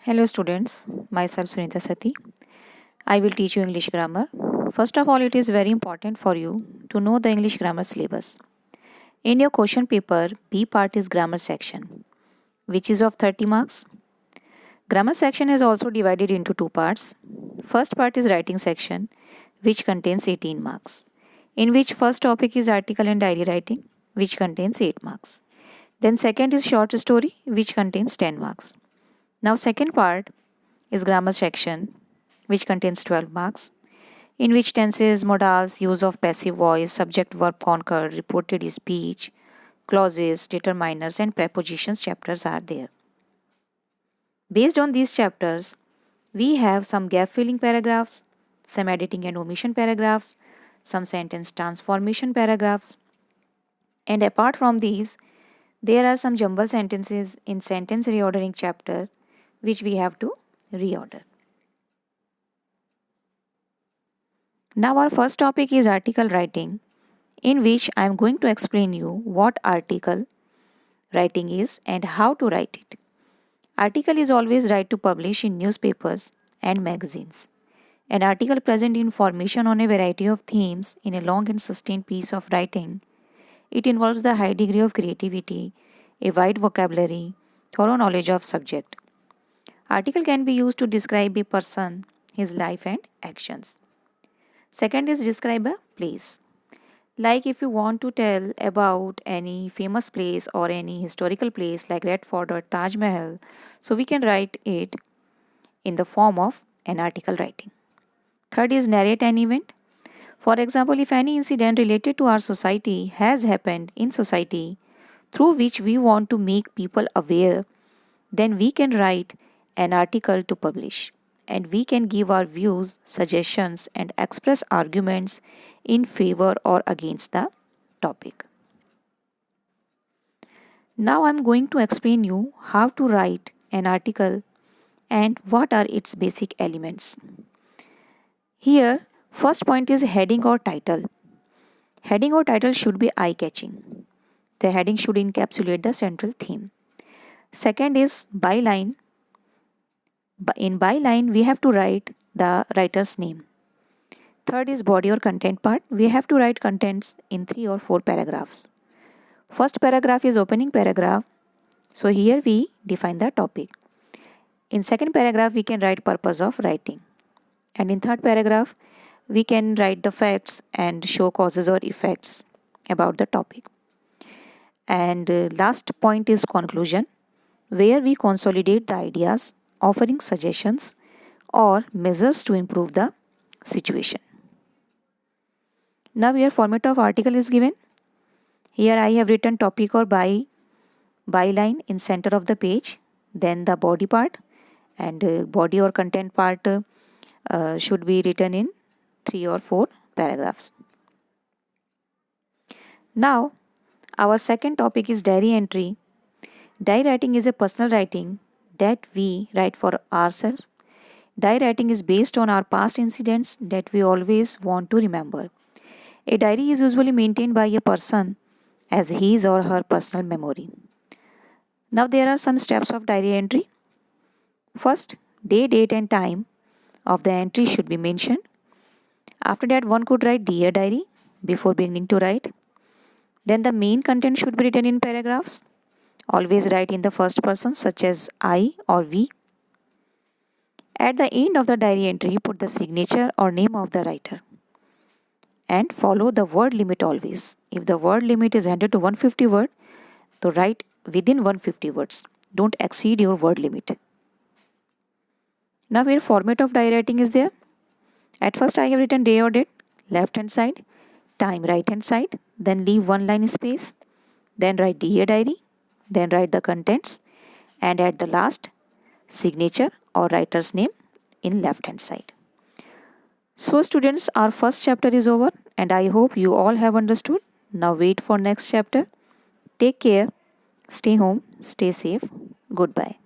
Hello students, myself Sunita Sati. I will teach you English grammar. First of all, it is very important for you to know the English grammar syllabus. In your question paper, B part is grammar section, which is of 30 marks. Grammar section is also divided into two parts. First part is writing section, which contains 18 marks, in which first topic is article and diary writing, which contains 8 marks. Then second is short story, which contains 10 marks. Now second part is grammar section, which contains 12 marks, in which tenses, modals, use of passive voice, subject verb conquer, reported speech, clauses, determiners, and prepositions chapters are there. Based on these chapters, we have some gap filling paragraphs, some editing and omission paragraphs, some sentence transformation paragraphs. And apart from these, there are some jumble sentences in sentence reordering chapter which we have to reorder. Now our first topic is article writing, in which I am going to explain you what article writing is and how to write it. Article is always right to publish in newspapers and magazines. An article presents information on a variety of themes in a long and sustained piece of writing. It involves the high degree of creativity, a wide vocabulary, thorough knowledge of subject. Article can be used to describe a person, his life and actions. Second is describe a place. Like if you want to tell about any famous place or any historical place like Red Fort or Taj Mahal, so we can write it in the form of an article writing. Third is narrate an event. For example, if any incident related to our society has happened in society through which we want to make people aware, then we can write an article to publish, and we can give our views, suggestions, and express arguments in favor or against the topic. Now I'm going to explain you how to write an article and what are its basic elements. Here, first point is heading or title. Heading or title should be eye-catching. The heading should encapsulate the central theme. Second is byline. In byline, we have to write the writer's name. Third is body or content part. We have to write contents in 3 or 4 paragraphs. First paragraph is opening paragraph. So here we define the topic. In second paragraph, we can write purpose of writing. And in third paragraph, we can write the facts and show causes or effects about the topic. And last point is conclusion, where we consolidate the ideas, offering suggestions or measures to improve the situation. Now here format of article is given. Here I have written topic or byline in center of the page, then the body part, and body or content part should be written in 3 or 4 paragraphs. Now our second topic is diary entry. Diary writing is a personal writing that we write for ourselves. Diary writing is based on our past incidents that we always want to remember. A diary is usually maintained by a person as his or her personal memory. Now there are some steps of diary entry. First, day, date and time of the entry should be mentioned. After that, one could write Dear Diary before beginning to write. Then the main content should be written in paragraphs. Always write in the first person such as I or we. At the end of the diary entry, put the signature or name of the writer. And follow the word limit always. If the word limit is 100 to 150 words, so write within 150 words. Don't exceed your word limit. Now here format of diary writing is there. At first I have written day or date, left hand side, time right hand side, then leave one line space, then write Dear Diary, then write the contents, and at the last, signature or writer's name in left hand side. So students, our first chapter is over and I hope you all have understood. Now wait for next chapter. Take care, stay home, stay safe. Goodbye.